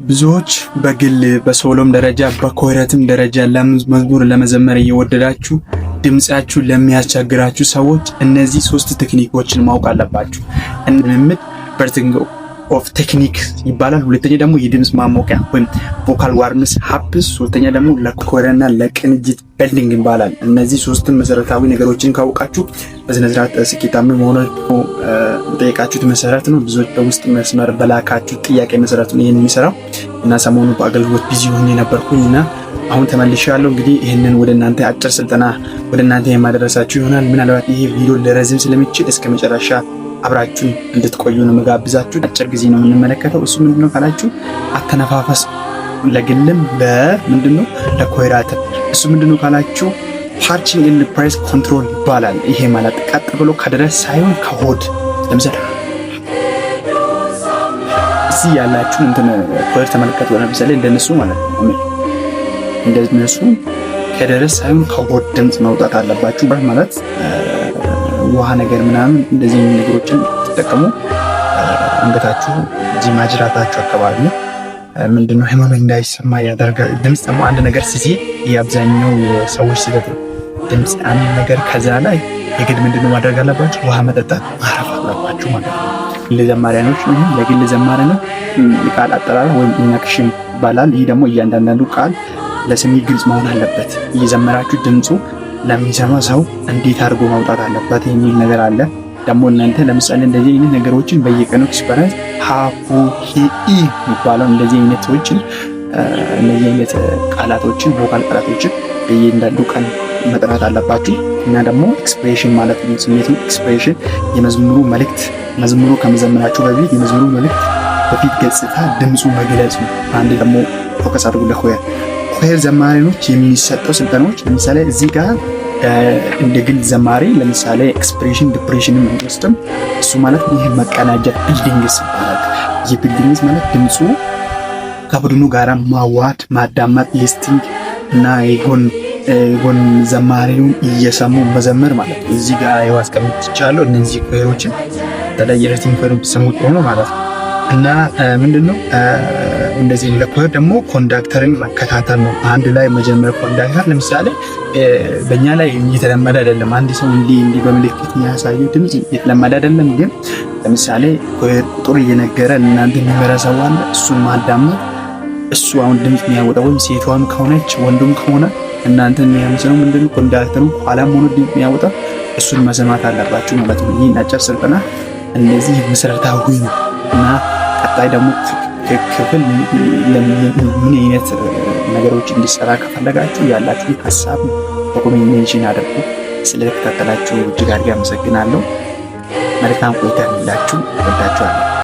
ብዙዎች በግል በሶሎም ደረጃ በኮረትም ደረጃ መዝሙር ለመዘመር እየወደዳችሁ ድምጻችሁ ለሚያስቸግራችሁ ሰዎች እነዚህ 3 ቴክኒኮችን ማወቅ አለባችሁ። እንምድ በርቲንግ ኦፍ ቴክኒክ ይባላል። ሁለተኛ ደግሞ የድምጽ ማሞቂያ ወይም ቮካል ዋርምስ ሀፕስ፣ ሶስተኛ ደግሞ ለኮረና ለቅንጅት ቢልዲንግ ይባላል። እነዚህ 3 መሰረታዊ ነገሮችን ካወቃችሁ በስነ ስርዓት ስኬታማ መሆን ጠይቃችሁት መሰረት ነው። ብዙዎች በውስጥ መስመር በላካችሁ ጥያቄ መሰረት ነው ይሄን የሚሰራው እና ሰሞኑ በአገልግሎት ቢዚ ሆኜ ነበርኩኝና አሁን ተመልሻለሁ። እንግዲህ ይሄንን ወደ እናንተ አጭር ስልጠና ወደ እናንተ የማደረሳችሁ ይሆናል። ምናልባት ይሄ ቪዲዮ ለረዝም ስለሚችል እስከ መጨረሻ አብራችሁን እንድትቆዩ ነው መጋብዛችሁ። አጭር ጊዜ ነው የምንመለከተው። እሱ ምንድነው ካላችሁ አተነፋፈስ ለግልም ለምንድነው ለኮይራትም። እሱ ምንድነው ካላችሁ ፓርቺንግ ኤንድ ፕሬስ ኮንትሮል ይባላል። ይሄ ማለት ቀጥ ብሎ ከደረስ ሳይሆን ከሆድ ለምሳሌ እዚህ ያላችሁ እንትን ኮይር ተመልከቱ። ለምሳሌ እንደነሱ ማለት ነው። እንደነሱ ከደረስ ሳይሆን ከሆድ ድምጽ መውጣት አለባችሁ ማለት ውሃ ነገር ምናምን እንደዚህ ነገሮችን ተጠቀሙ። አንገታችሁ እዚህ ማጅራታችሁ አካባቢ ምንድነው ህመም እንዳይሰማ ያደርጋል። ድምጽ ደግሞ አንድ ነገር ሲል የአብዛኛው ሰዎች ሲገጥ ድምጽ አንድ ነገር ከዛ ላይ የግድ ምንድነው ማድረግ አለባችሁ? ውሃ መጠጣት ማረፍ አለባችሁ ማለት ነው። ለዘማሪያኖች ነው ለግል ዘማሪ ነው። ቃል አጠራር ወይም ኢናክሽን ይባላል። ይህ ደግሞ እያንዳንዱ ቃል ለስሜት ግልጽ መሆን አለበት። እየዘመራችሁ ድምጹ ለሚሰማ ሰው እንዴት አድርጎ ማውጣት አለበት የሚል ነገር አለ። ደግሞ እናንተ ለምሳሌ እንደዚህ አይነት ነገሮችን በየቀኑ ኤክስፐሪንስ ሃፑ ሂ የሚባለው እንደዚህ አይነት ሰዎችን እነዚህ አይነት ቃላቶችን ቮካል ቃላቶችን በየእያንዳንዱ ቀን መጥራት አለባችሁ። እና ደግሞ ኤክስፕሬሽን ማለት ነው ስሜቱ ኤክስፕሬሽን የመዝሙሩ መልእክት መዝሙሩ ከመዘመራችሁ በፊት የመዝሙሩ መልእክት በፊት ገጽታ ድምጹ መግለጽ ነው። አንዴ ደግሞ ፎከስ አድርጉ ለኮየር ዘማሪዎች የሚሰጠው ስልጠናዎች ለምሳሌ እዚህ ጋር እንደ ግል ዘማሪ ለምሳሌ ኤክስፕሬሽን ዲፕሬሽን መንገስትም እሱ ማለት ይሄ መቀናጀት ቢልዲንግስ ይባላል። ይሄ ቢልዲንግስ ማለት ድምጹ ከቡድኑ ጋር ማዋድ ማዳመጥ ሊስቲንግ እና የጎን ዘማሪውን እየሰሙ መዘመር ማለት ነው። እዚህ ጋር ያስቀምጥቻለሁ እነዚህ ኮይሮችን ተለየረቲንግ ኮይሮች ሰሙት ሆኖ ማለት ነው። እና ምንድነው እንደዚህ ለኮየር ደግሞ ኮንዳክተርን መከታተል ነው። አንድ ላይ መጀመር ኮንዳክተር ለምሳሌ በእኛ ላይ እየተለመደ አይደለም። አንድ ሰው እንዲህ በምልክት የሚያሳየው ድምጽ እየተለመደ አይደለም። ግን ለምሳሌ ኮየር ቁጥር እየነገረ እናንተ የሚመረሰው አለ እሱን ማዳመጥ እሱ አሁን ድምጽ የሚያወጣው ወይም ሴቷም ከሆነች ወንዱም ከሆነ እናንተ የሚያምሰው ምንድነው ኮንዳክተሩ ኋላም ሆኖ ድምጽ የሚያወጣ እሱን መስማት አለባችሁ ማለት ነው። ይሄን አጭር ስልጠና እንደዚህ መሰረታዊ ነው። እና ቀጣይ ደግሞ ክፍል ምን አይነት ነገሮች እንዲሰራ ከፈለጋችሁ ያላችሁ ሐሳብ በኮሜንት ሜንሽን አድርጉ። ስለተከታተላችሁ እጅግ አድርጌ አመሰግናለሁ። መልካም ቆይታ ይሁንላችሁ። ወዳችኋለሁ።